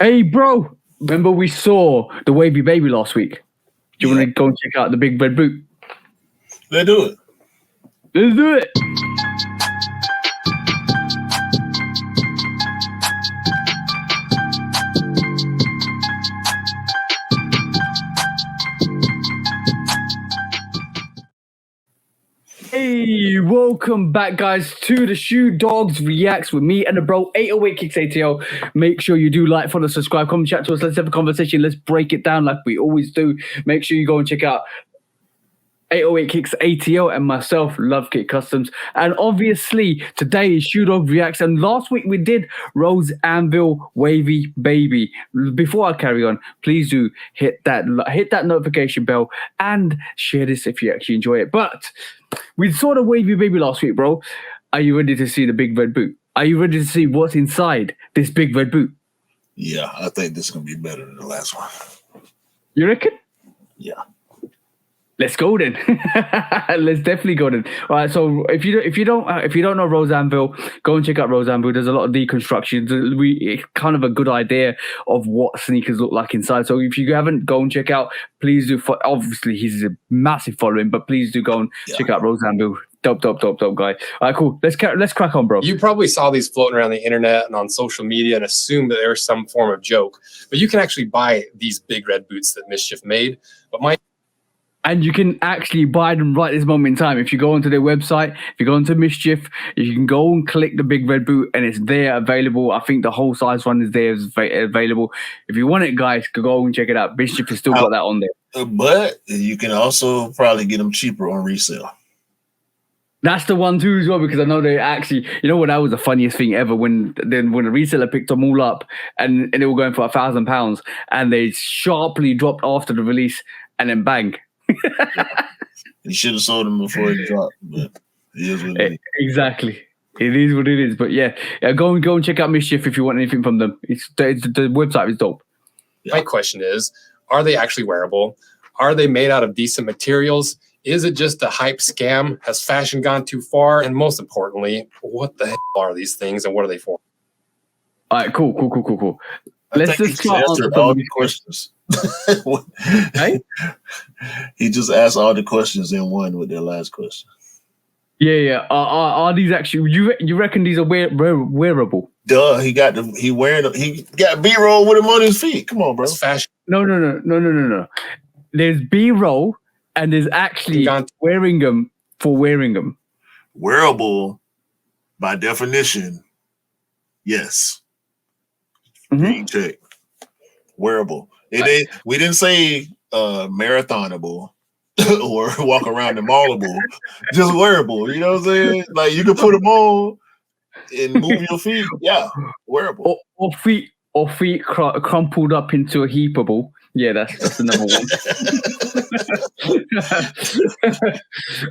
Hey, bro, remember we saw the Wavy Baby last week? Do you want to go and check out the Big Red Boot? Let's do it. Let's do it. Hey, welcome back, guys, to the Shoe Dogs Reacts with me and the bro 808 Kicks ATL. Make sure you do like, follow, subscribe, comment, chat to us. Let's have a conversation. Let's break it down like we always do. Make sure you go and check out 808 Kicks ATL and myself, Love Kick Customs. And obviously, today is Shoe Dog Reacts. And last week we did Rose Anvil Wavy Baby. Before I carry on, please do hit that notification bell and share this if you actually enjoy it. But we saw the Wavy Baby last week, bro. Are you ready to see the Big Red Boot? Are you ready to see what's inside this Big Red Boot? Yeah, I think this is going to be better than the last one. You reckon? Yeah. Let's go then. Let's definitely go then. All right. So if you don't know Rose Anvil, go and check out Rose Anvil. There's a lot of deconstructions. It's kind of a good idea of what sneakers look like inside. So if you haven't, go and check out. Please do. Obviously, he's a massive following, but please do go and check out Rose Anvil. Dope guy. All right, cool. Let's crack on, bro. You probably saw these floating around the internet and on social media and assumed that there's some form of joke, but you can actually buy these Big Red Boots that Mischief made. And you can actually buy them right this moment in time. If you go onto their website, if you go onto Mischief, you can go and click the Big Red Boot and it's there available. I think the whole size one is there available. If you want it, guys, go and check it out. Mischief has still got that on there. But you can also probably get them cheaper on resale. That's the one too as well, because I know they actually, you know what, that was the funniest thing ever when the reseller picked them all up and they were going for £1,000 and they sharply dropped after the release and then bang. You should have sold them before it dropped, but it is what it is. Exactly. It is what it is. But yeah, go and check out Mischief if you want anything from them. The website is dope. My question is, are they actually wearable? Are they made out of decent materials? Is it just a hype scam? Has fashion gone too far? And most importantly, what the hell are these things and what are they for? All right, cool. Let's just answer all the questions. Hey? He just asked all the questions in one with their last question. Yeah. Are these actually? You reckon these are wearable? Duh. He got B-roll with him on his feet. Come on, bro. It's fashion. No. There's B-roll and there's actually wearing them for wearing them. Wearable, by definition, yes. Check. Wearable. We didn't say marathonable or walk around the mallable. Just wearable. You know what I'm saying? Like you can put them on and move your feet. Yeah, wearable. Or feet crumpled up into a heapable. Yeah, that's the number one.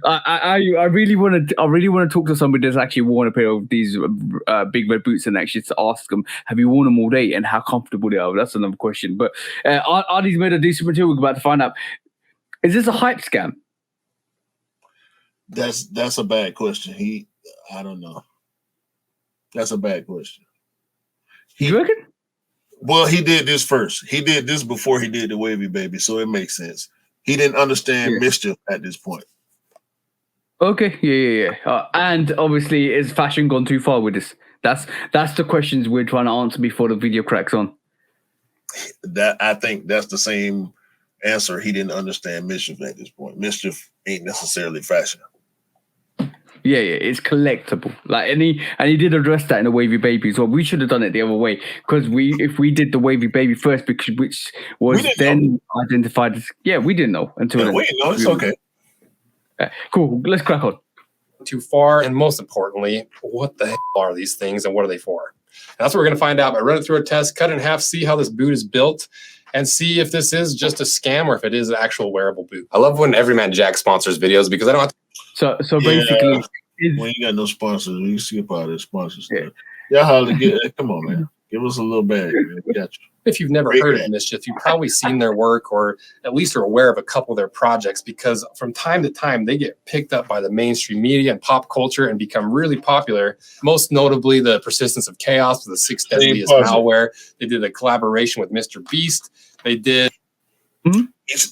I really want to talk to somebody that's actually worn a pair of these Big Red Boots and actually to ask them, have you worn them all day and how comfortable they are? That's another question. But are these made of decent material? We're about to find out. Is this a hype scam? That's a bad question. I don't know. That's a bad question. You reckon? Well, he did this first. He did this before he did the Wavy Baby, so it makes sense. He didn't understand Mischief at this point. Okay, yeah. And obviously, is fashion gone too far with this? That's the questions we're trying to answer before the video cracks on. I think that's the same answer. He didn't understand Mischief at this point. Mischief ain't necessarily fashion. Yeah, it's collectible. Like, and he did address that in the Wavy Baby as well. We should have done it the other way, because if we did the Wavy Baby first, which was then identified as we didn't know until we didn't know. It's okay. Cool. Let's crack on. Too far, and most importantly, what the hell are these things and what are they for? And that's what we're going to find out by running through a test, cut it in half, see how this boot is built, and see if this is just a scam or if it is an actual wearable boot. I love when Everyman Jack sponsors videos because I don't have to. So basically, we ain't got no sponsors. We can skip all the sponsors. Yeah, how to get? Come on, man. Give us a little bag. Man. Gotcha. If you've never heard of Mischief, you've probably seen their work or at least are aware of a couple of their projects because from time to time they get picked up by the mainstream media and pop culture and become really popular. Most notably, the Persistence of Chaos with the 6 Deadliest Malware. They did a collaboration with Mr. Beast. They did.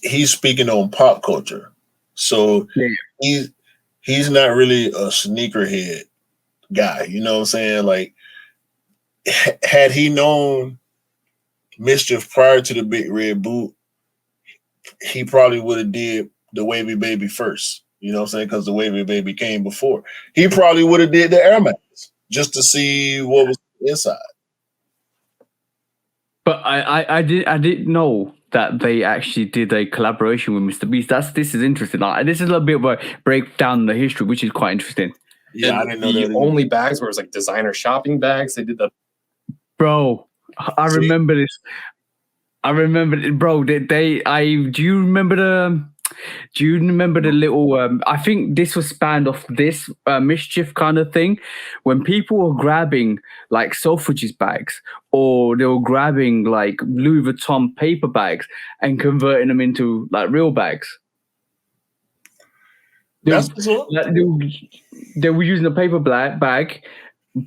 He's speaking on pop culture, so he's not really a sneakerhead guy. You know what I'm saying? Like, had he known Mischief prior to the Big Red Boot, he probably would have did the Wavy Baby first. You know what I'm saying? Because the Wavy Baby came before. He probably would have did the Air Max just to see what was inside. But I didn't know that they actually did a collaboration with Mr. Beast. This is interesting. This is a bit of a breakdown of the history, which is quite interesting. Yeah, I didn't know that. The only bags where it was like designer shopping bags. They did the. Bro, I remember this. I remember it, bro. Do you remember the little? I think this was spanned off this Mischief kind of thing, when people were grabbing like Selfridges bags or they were grabbing like Louis Vuitton paper bags and converting them into like real bags. They were using a paper bag,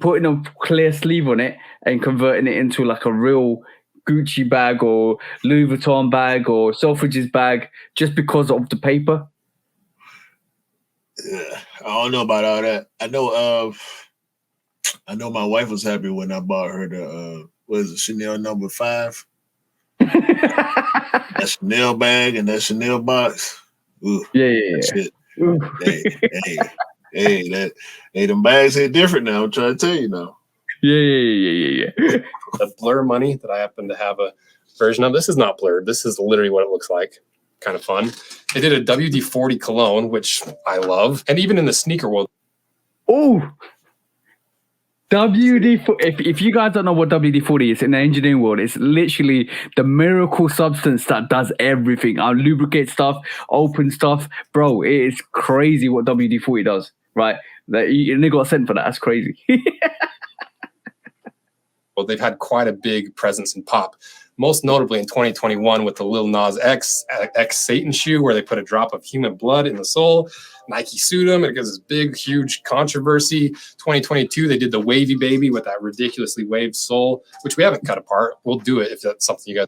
putting a clear sleeve on it and converting it into like a real Gucci bag or Louis Vuitton bag or Selfridges bag just because of the paper. Yeah, I don't know about all that. I know my wife was happy when I bought her the Chanel number 5. That Chanel bag and that Chanel box. Ooh, yeah. Shit. Hey, them bags hit different now. I'm trying to tell you now. Yeah. The Blur money that I happen to have a version of. This is not blurred. This is literally what it looks like. Kind of fun. They did a WD-40 cologne, which I love. And even in the sneaker world. Oh, WD-40. If you guys don't know what WD-40 is in the engineering world, it's literally the miracle substance that does everything. Lubricate stuff, open stuff. Bro, it is crazy what WD-40 does, right? And they got sent for that. That's crazy. Well, they've had quite a big presence in pop, most notably in 2021 with the Lil Nas X Satan shoe, where they put a drop of human blood in the sole. Nike sued them, and it gives this big, huge controversy. 2022, they did the Wavy Baby with that ridiculously waved sole, which we haven't cut apart. We'll do it if that's something you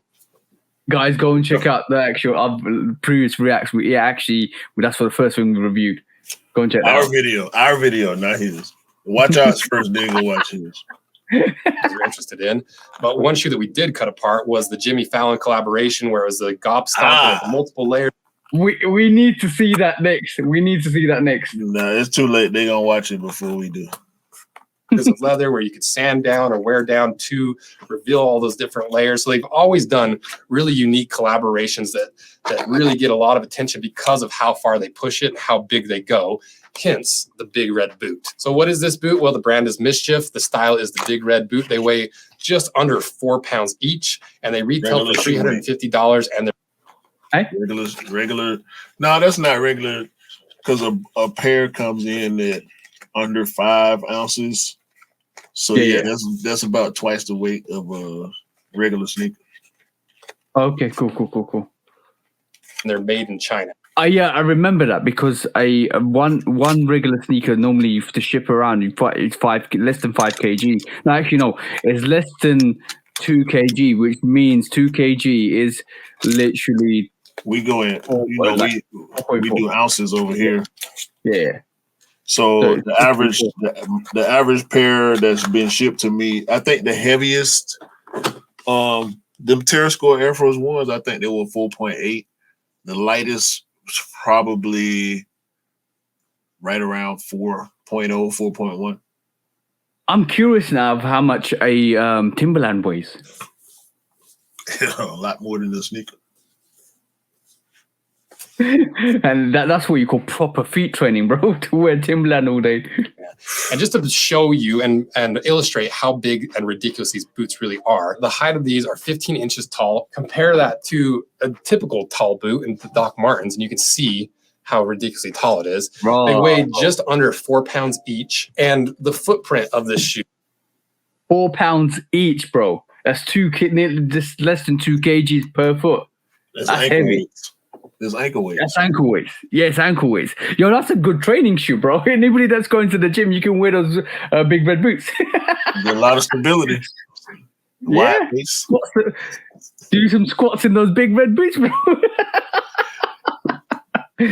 guys go and check out the actual previous reacts. That's for the first thing we reviewed. Go and check that out. Our video, not his. Watch ours first, then go watch his. You're interested in. But one shoe that we did cut apart was the Jimmy Fallon collaboration, where it was the gobstopper with multiple layers. We need to see that next. No, it's too late. They're gonna watch it before we do. Because of leather, where you could sand down or wear down to reveal all those different layers. So they've always done really unique collaborations that really get a lot of attention because of how far they push it and how big they go. Hence the Big Red Boot. So what is this boot? Well, the brand is Mischief. The style is the Big Red Boot. They weigh just under 4 pounds each, and they retail for $350. And they're regular. No, that's not regular, because a pair comes in at under 5 ounces. So yeah, that's about twice the weight of a regular sneaker. Okay, cool. And they're made in China. Yeah, I remember that, because one regular sneaker normally to ship around it's less than 5 kg. No, actually no, it's less than 2 kg, which means 2 kg is literally we go in. We do ounces over here. Yeah. So the average pair that's been shipped to me, I think the heaviest, them Terrascore Air Force Ones, I think they were 4.8. The lightest was probably right around 4.0, 4.1. I'm curious now of how much a Timberland weighs. A lot more than the sneaker. And that's what you call proper feet training, bro, to wear Timberland all day. And just to show you and illustrate how big and ridiculous these boots really are, the height of these are 15 inches tall. Compare that to a typical tall boot in the Doc Martens, and you can see how ridiculously tall it is. They weigh just under 4 pounds each, and the footprint of this shoe £4 each, bro. That's just less than 2 kgs per foot. That's That's ankle heavy. weights. That's ankle weights. That's ankle weights. Yeah, it's ankle weights. Yo, that's a good training shoe, bro. Anybody that's going to the gym, you can wear those big red boots. Get a lot of stability. Wide base. Do some squats in those big red boots, bro.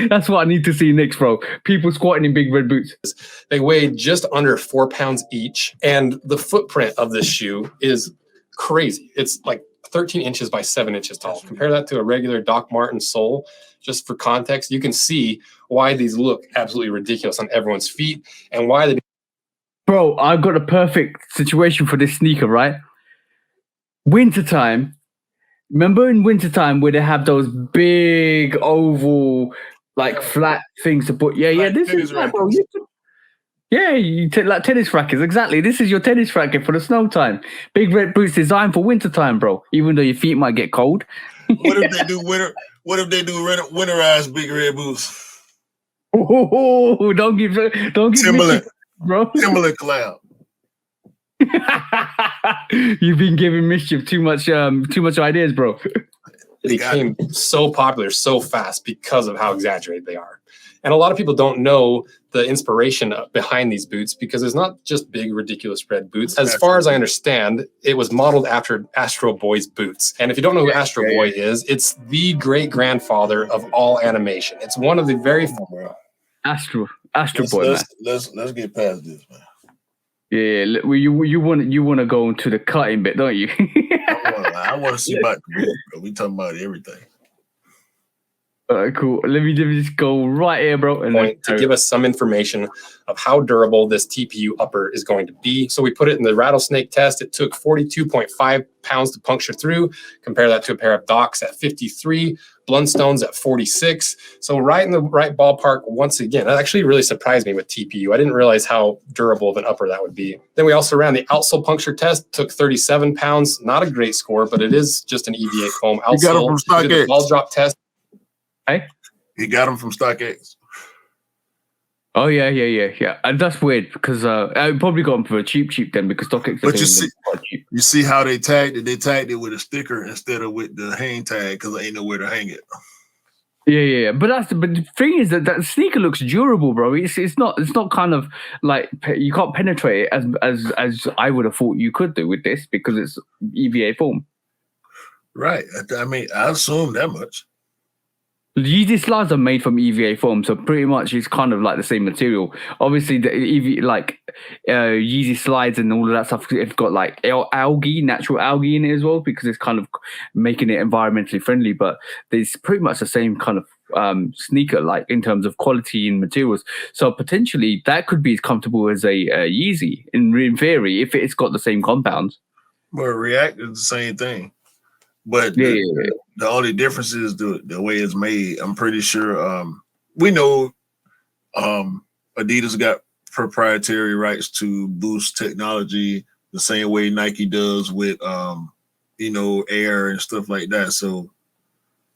That's what I need to see next, bro. People squatting in big red boots. They weigh just under 4 pounds each, and the footprint of this shoe is crazy. It's like 13 inches by 7 inches tall. Compare that to a regular Doc Marten sole. Just for context, you can see why these look absolutely ridiculous on everyone's feet and why they. Bro, I've got a perfect situation for this sneaker, right? Wintertime. Remember in wintertime where they have those big oval, like flat things to put? Yeah, Like this tennis is like, bro. rackets. You take like tennis rackets. Exactly. This is your tennis racket for the snow time. Big red boots designed for wintertime, bro. Even though your feet might get cold. What if they do winterized big red boots? Oh, don't give Timberland, me, bro. Timberland collab. You've been giving Mischief too much ideas, bro. It became so popular so fast because of how exaggerated they are. And a lot of people don't know the inspiration behind these boots because it's not just big, ridiculous red boots. As far as I understand, it was modeled after Astro Boy's boots. And if you don't know who Astro Boy is, it's the great-grandfather of all animation. It's one of the very... Astro Boy, man. Let's get past this, man. Yeah, well, you want to go into the cutting bit, don't you? I want to see about the boot, bro. We talking about everything. All right, cool. Let me just go right here, bro. And point to give us some information of how durable this TPU upper is going to be. So we put it in the rattlesnake test. It took 42.5 pounds to puncture through. Compare that to a pair of Docs at 53, Blundstones at 46. So right in the right ballpark once again. That actually really surprised me with TPU. I didn't realize how durable of an upper that would be. Then we also ran the outsole puncture test. Took 37 pounds. Not a great score, but it is just an EVA foam outsole. You got them from We did the ball drop test. Hey? He got them from StockX. Oh yeah. And that's weird because I probably got them for a cheap then because StockX. But you see how they tagged it? They tagged it with a sticker instead of with the hang tag because there ain't nowhere to hang it. Yeah. But the thing is that sneaker looks durable, bro. It's not kind of like you can't penetrate it as I would have thought you could do with this because it's EVA foam. Right. I mean, I assume that much. The Yeezy slides are made from EVA foam, so pretty much it's kind of like the same material. Obviously, the Yeezy slides and all of that stuff, it's got like natural algae in it as well, because it's kind of making it environmentally friendly. But it's pretty much the same kind of sneaker, like in terms of quality and materials. So potentially that could be as comfortable as a Yeezy in theory if it's got the same compounds. But React is the same thing. But the only difference is the way it's made. I'm pretty sure we know Adidas got proprietary rights to boost technology the same way Nike does with air and stuff like that. So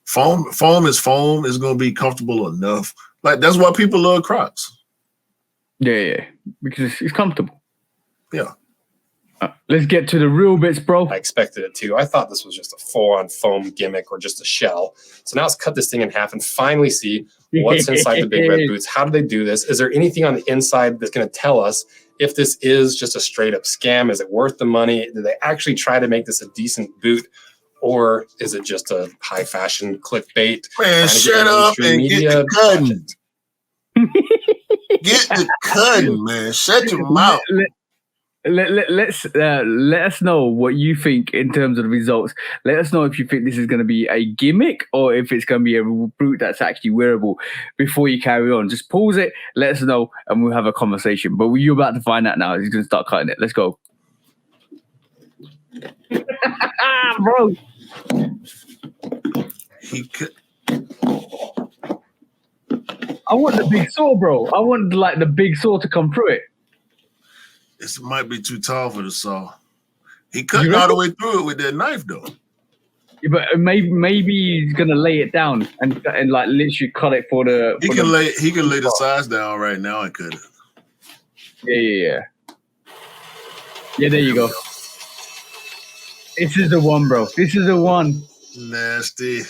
foam is going to be comfortable enough. Like that's why people love Crocs. Yeah, because it's comfortable. Yeah. Let's get to the real bits, bro. I expected it to. I thought this was just a full-on foam gimmick or just a shell. So now let's cut this thing in half and finally see what's inside the big red boots. How do they do this? Is there anything on the inside that's going to tell us if this is just a straight-up scam? Is it worth the money? Did they actually try to make this a decent boot? Or is it just a high-fashion clickbait? Man, shut up and get the cutting. Get the cutting, man. Shut your mouth. Let us know what you think in terms of the results. Let us know if you think this is going to be a gimmick or if it's going to be a boot that's actually wearable before you carry on. Just pause it, let us know, and we'll have a conversation. But you're about to find out now. He's going to start cutting it. Let's go. Bro. I want the big saw, bro. I want like the big saw to come through it. This might be too tall for the saw. He cut all the way through it with that knife, though. Yeah, but maybe he's gonna lay it down and like literally cut it for the. He can lay the size down right now and cut it. Yeah. Yeah, there you go. This is the one, bro. This is the one. Nasty.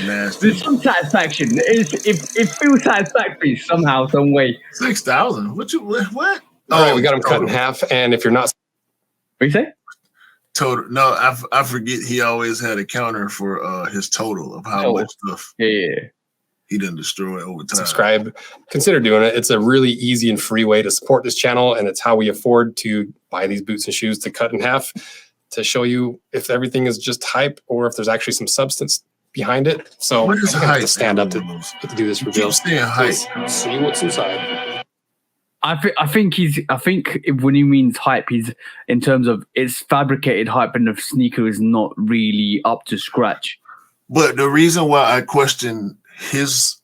Nasty. There's some satisfaction. It feels satisfactory somehow, some way. 6,000. What? All right, we got them cut in half. And if you're not, What you say? Total. No, I forget. He always had a counter for his total of how much stuff Yeah. he didn't destroy over time. subscribe, consider doing it. It's a really easy and free way to support this channel, and it's how we afford to buy these boots and shoes to cut in half to show you if everything is just hype or if there's actually some substance behind it. So What is I have hype? to stand up to do this reveal. Keep saying hype. Let's see what's inside. I think when he means hype, he's in terms of it's fabricated hype and the sneaker is not really up to scratch. But the reason why I question his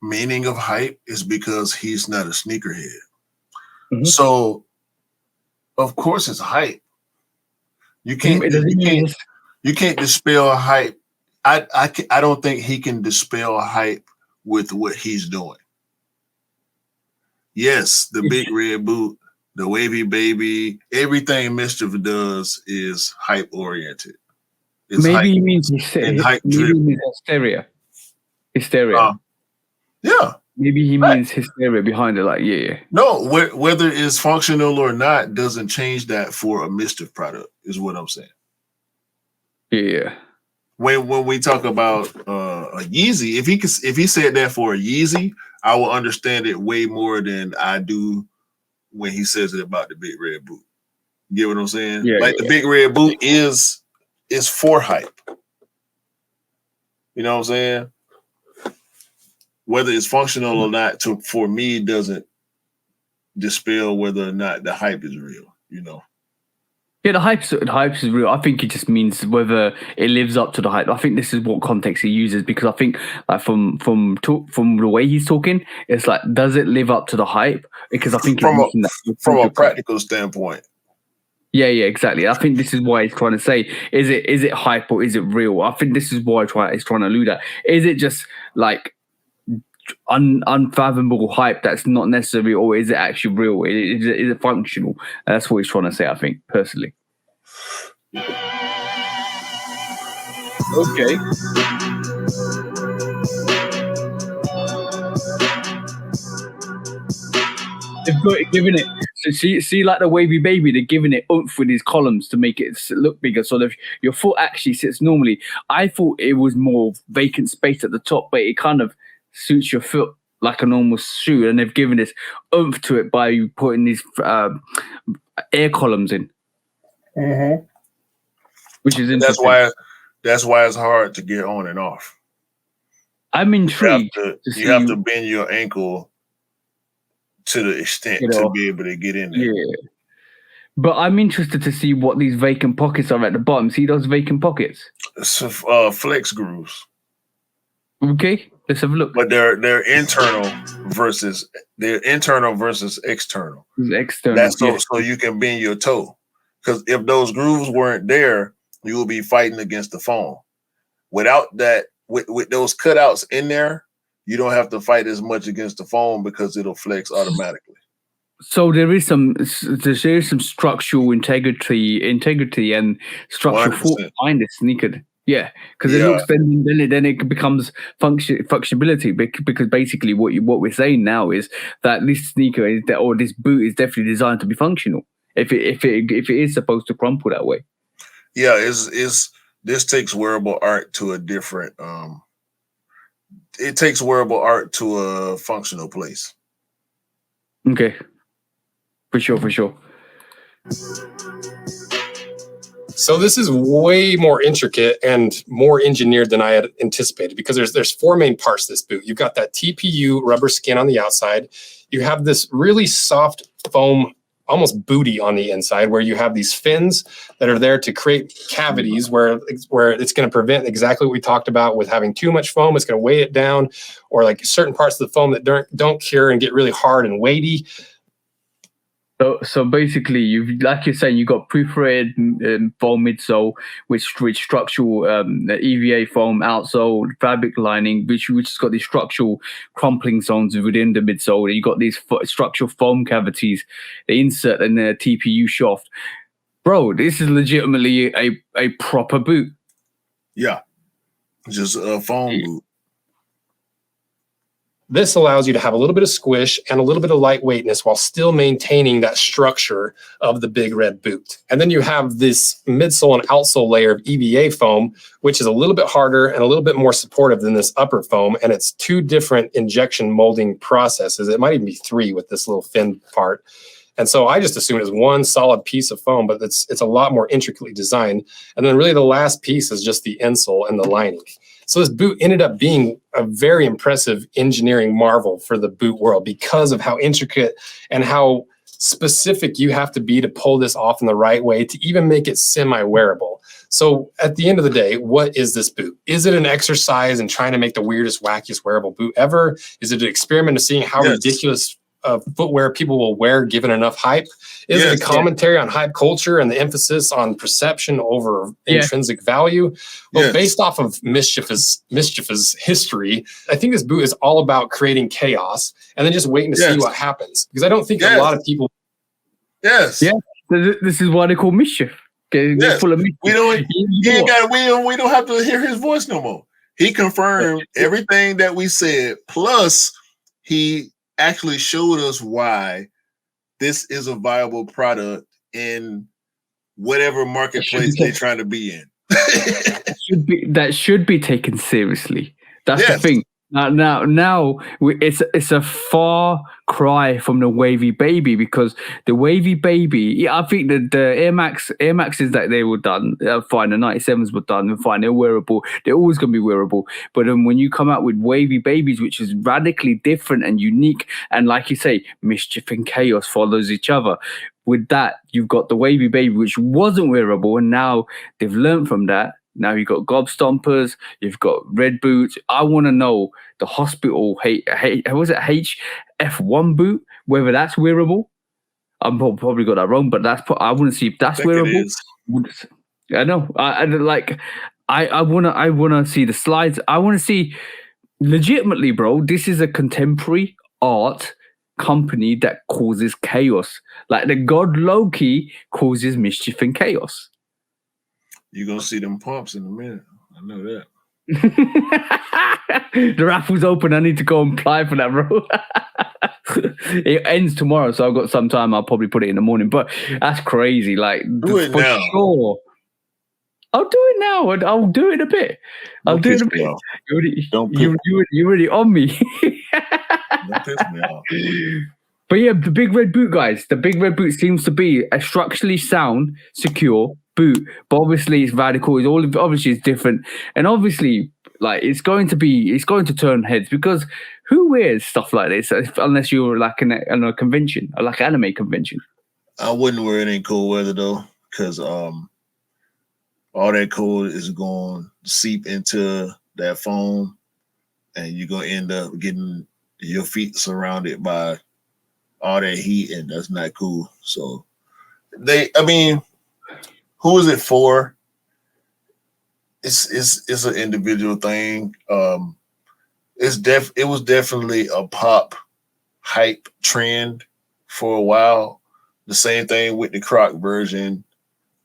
meaning of hype is because he's not a sneakerhead. Mhm. So, of course, it's hype. You can't dispel hype. I don't think he can dispel hype with what he's doing. Yes, the big red boot, the wavy baby, everything Mischief does is hype oriented. It's Maybe he hype. means hype hysteria. Hysteria. Yeah. Maybe he means hysteria behind it. Like, yeah. No, whether it's functional or not doesn't change that for a Mischief product, is what I'm saying. Yeah. When we talk about a Yeezy, if he said that for a Yeezy, I will understand it way more than I do when he says it about the big red boot. You get what I'm saying? Yeah, the big red boot is for hype. You know what I'm saying? Whether it's functional or not, for me, doesn't dispel whether or not the hype is real. You know. Yeah, the hype is real. I think it just means whether it lives up to the hype. I think this is what context he uses, because I think like from the way he's talking, it's like, does it live up to the hype? Because I think from a practical standpoint. Yeah, exactly. I think this is why he's trying to say, is it hype or is it real? I think this is why he's trying to allude at. Is it just like unfathomable hype that's not necessary, or is it actually real? Is it functional? That's what he's trying to say, I think, personally. Okay. They've got it, giving it. So see, like the wavy baby, they're giving it oomph with these columns to make it look bigger. So that your foot actually sits normally. I thought it was more vacant space at the top, but it kind of suits your foot like a normal shoe, and they've given this oomph to it by putting these air columns in, which is interesting. That's why it's hard to get on and off. I'm intrigued. You have to bend your ankle to the extent to be able to get in there. Yeah, but I'm interested to see what these vacant pockets are at the bottom. See those vacant pockets? It's flex grooves. Okay, let's have a look. But they're internal versus external. External. That's so you can bend your toe. Because if those grooves weren't there, you will be fighting against the foam. Without that, with those cutouts in there, you don't have to fight as much against the foam because it'll flex automatically. So there is some structural integrity and structural thought behind this sneaker. Yeah, because it looks then it becomes functionality, because basically what we're saying now is that this sneaker or this boot is definitely designed to be functional. If it is supposed to crumple that way. Yeah, this takes wearable art to a different. It takes wearable art to a functional place. Okay, for sure. So this is way more intricate and more engineered than I had anticipated, because there's four main parts to this boot. You've got that TPU rubber skin on the outside. You have this really soft foam, almost booty on the inside, where you have these fins that are there to create cavities where it's going to prevent exactly what we talked about with having too much foam. It's going to weigh it down, or like certain parts of the foam that don't cure and get really hard and weighty. So basically, you've like you're saying, you got perforated foam midsole with structural EVA foam outsole, fabric lining, which has got these structural crumpling zones within the midsole. You got these structural foam cavities, the insert and the TPU shaft. Bro, this is legitimately a proper boot. Yeah, just a foam boot. This allows you to have a little bit of squish and a little bit of lightweightness while still maintaining that structure of the big red boot. And then you have this midsole and outsole layer of EVA foam, which is a little bit harder and a little bit more supportive than this upper foam. And it's 2 different injection molding processes. It might even be 3 with this little fin part. And so I just assumed it was one solid piece of foam, but it's a lot more intricately designed. And then really the last piece is just the insole and the lining. So this boot ended up being a very impressive engineering marvel for the boot world because of how intricate and how specific you have to be to pull this off in the right way to even make it semi-wearable. So at the end of the day, what is this boot? Is it an exercise in trying to make the weirdest, wackiest wearable boot ever? Is it an experiment of seeing how ridiculous footwear people will wear given enough hype? Is it a commentary on hype culture and the emphasis on perception over intrinsic value? Well, based off of mischievous history, I think this boot is all about creating chaos and then just waiting to see what happens. Because I don't think a lot of people. Yes. Yeah. This is why they call mischief. Yes. Full of mischief. We don't have to hear his voice no more. He confirmed everything that we said. Plus, he actually showed us why this is a viable product in whatever marketplace they're trying to be in. that should be taken seriously. That's the thing. Now it's a far cry from the wavy baby, because the wavy baby, I think that the Air Maxes that they were done fine, the 97s were done fine, they're wearable, they're always going to be wearable. But then when you come out with wavy babies, which is radically different and unique, and like you say, mischief and chaos follows each other, with that you've got the wavy baby, which wasn't wearable, and now they've learned from that. Now you've got gob stompers, you've got red boots. I want to know the hospital, was it HF1 boot, whether that's wearable. I'm probably got that wrong, but I want to see if that's wearable. I know. I want to see the slides. I want to see legitimately, bro. This is a contemporary art company that causes chaos. Like the god Loki causes mischief and chaos. You're going to see them pumps in a minute. I know that. The raffle's open. I need to go and apply for that, bro. It ends tomorrow, so I've got some time. I'll probably put it in the morning. But that's crazy. Like, do it now. Sure. I'll do it now. I'll do it in a bit. I'll do it in a bit. You're already on me. Don't piss me off. But yeah, the big red boot, guys. The big red boot seems to be a structurally sound, secure boot, but obviously it's radical. Obviously it's different, and obviously, like it's going to turn heads, because who wears stuff like this unless you're like in a convention, or like an anime convention? I wouldn't wear it in cold weather though, because all that cold is going to seep into that foam, and you're gonna end up getting your feet surrounded by all that heat, and that's not cool. So who is it for? It's an individual thing. It was definitely a pop hype trend for a while. The same thing with the Croc version,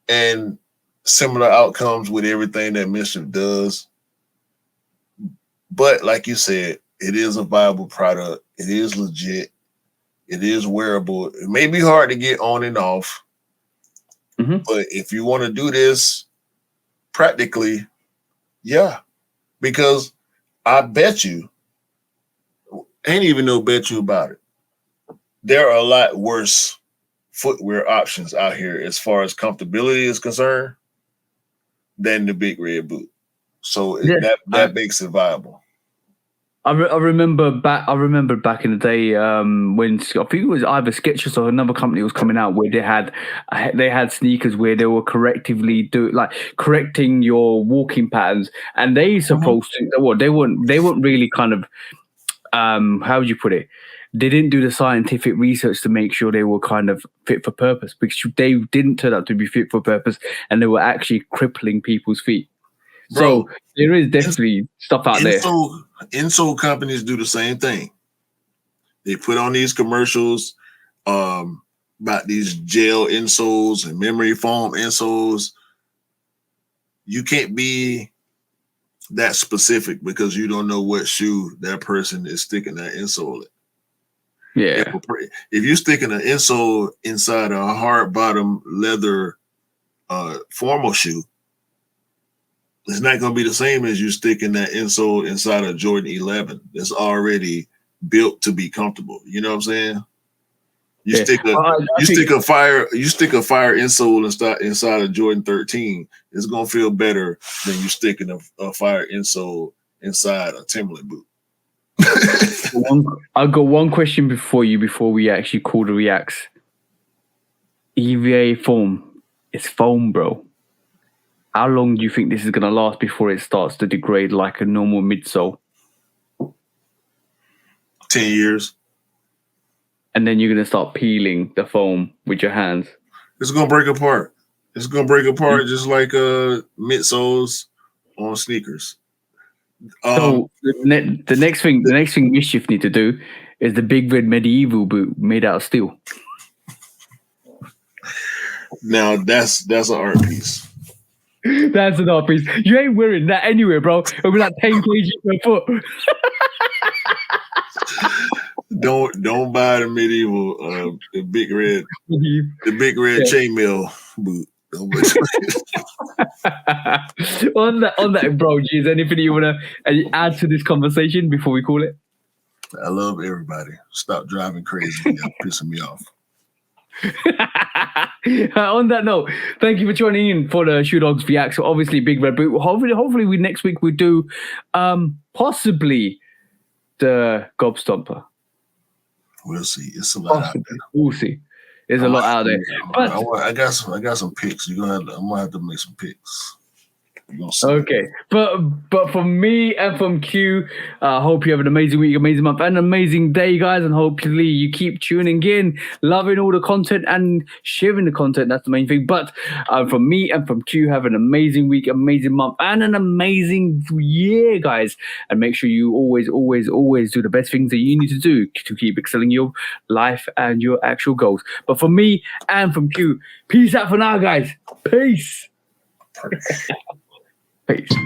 and similar outcomes with everything that Mischief does. But like you said, it is a viable product. It is legit. It is wearable. It may be hard to get on and off. Mm-hmm. But if you want to do this practically, because I bet you, ain't even no bet you about it, there are a lot worse footwear options out here as far as comfortability is concerned than the big red boot. So that makes it viable. I remember back in the day when I think it was either Skechers or another company was coming out where they had sneakers where they were correcting your walking patterns, and they supposed to they weren't really kind of how would you put it, they didn't do the scientific research to make sure they were kind of fit for purpose, because they didn't turn out to be fit for purpose, and they were actually crippling people's feet. Bro, So there is definitely stuff out there. Insole companies do the same thing. They put on these commercials about these gel insoles and memory foam insoles. You can't be that specific because you don't know what shoe that person is sticking that insole in. Yeah. If you're sticking an insole inside a hard bottom leather formal shoe, it's not going to be the same as you sticking that insole inside a Jordan 11 that's already built to be comfortable. You know what I'm saying? You stick a fire insole inside a Jordan 13. It's gonna feel better than you sticking a fire insole inside a Timberland boot. I've got one question before we actually call the reacts. EVA foam, it's foam, bro. How long do you think this is gonna last before it starts to degrade like a normal midsole? 10 years. And then you're gonna start peeling the foam with your hands. It's gonna break apart. It's gonna break apart just like midsoles on sneakers. So the next thing Mischief need to do is the big red medieval boot made out of steel. Now that's an art piece. That's an art piece. You ain't wearing that anywhere, bro. It'll be like 10 kg per foot. Don't buy the medieval the big red chainmail boot. on that, bro, is anything you want to add to this conversation before we call it? I love everybody. Stop driving crazy. You're pissing me off. On that note, thank you for joining in for the Shoe Dogs Reacts. So obviously, Big Red Boot. Hopefully, next week we do possibly the Gobstomper. We'll see. It's a lot out there. We'll see. There's a lot out there. But I got some picks. I'm gonna have to make some picks. Okay, but from me and from Q, hope you have an amazing week, amazing month, and an amazing day, guys. And hopefully you keep tuning in, loving all the content and sharing the content. That's the main thing. But from me and from Q, have an amazing week, amazing month, and an amazing year, guys. And make sure you always do the best things that you need to do to keep excelling your life and your actual goals. But from me and from Q, peace out for now, guys. Peace. Peace.